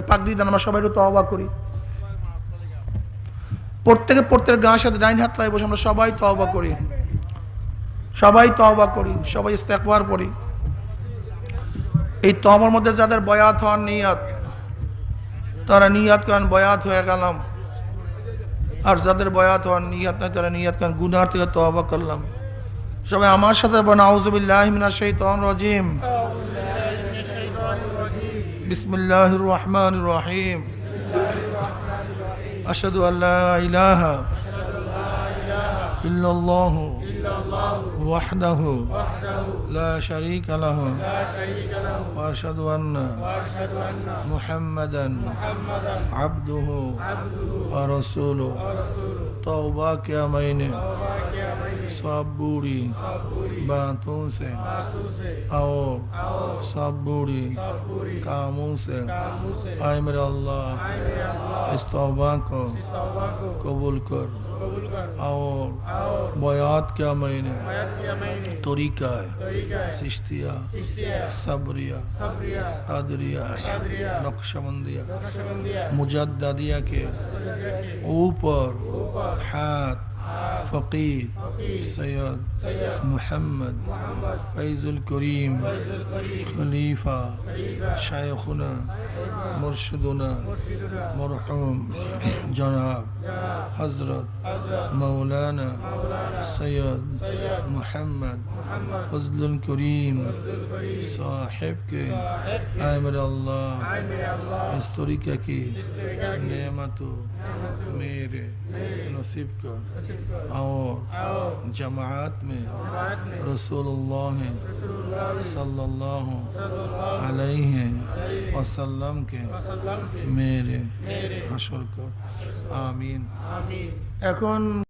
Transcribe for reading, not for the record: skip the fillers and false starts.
পাগড়ি দেন, আমরা সবাই একটু তওবা করি। প্রত্যেকের গায়ের সাথে ডাইন হাত লাই বসে আমরা সবাই তওবা করি, সবাই তওবা করি, সবাই ইস্তেগফার করি। এই তওবার মধ্যে যাদের বয়াত হন নিয়ত, তারা নিয়ত করেন বয়াত হয়ে গেলাম, আর যাদের বয়াত হন নিয়ত নাই তারা নিয়ত করেন গুনাহ থেকে তওবা করলাম। সবাই আমার সাথে বলেন আউযু বিল্লাহি মিনাশ শাইতানির রাজিম, বিসমিল্লাহির রহমানির রহিম, আশহাদু আল্লা ইলাহা ইল্লাল্লাহু ওয়াহদাহু লা শারীকা লাহু ওয়া আশহাদু আন্না মুহাম্মাদান আবদুহু ওয়া রাসূলুহু। तौबा किया मैंने सब बुरी बातों से और सब बुरी कामों से। आए मेरे अल्लाह इस तौबा को कबूल कर। और बयात किया मैंने तरीका सिश्तिया सबरिया कादरिया नक्शबंदिया मुजद्दिया के ऊपर हाथ फ़कीर सैयद मोहम्मद फैज़ुल करीम खलीफा शायखुना मुर्शिदुना मरहूम जनाब हज़रत मौलाना सैयद मोहम्मद फज़लुल करीम साहिब के आमिर अल्लाह इस तरीक़े की नेमतों मेरे नसीब कर और जमात में रसूलुल्लाह सल्लल्लाहु अलैहि वसल्लम के मेरे हशर कर। आमीन। এখন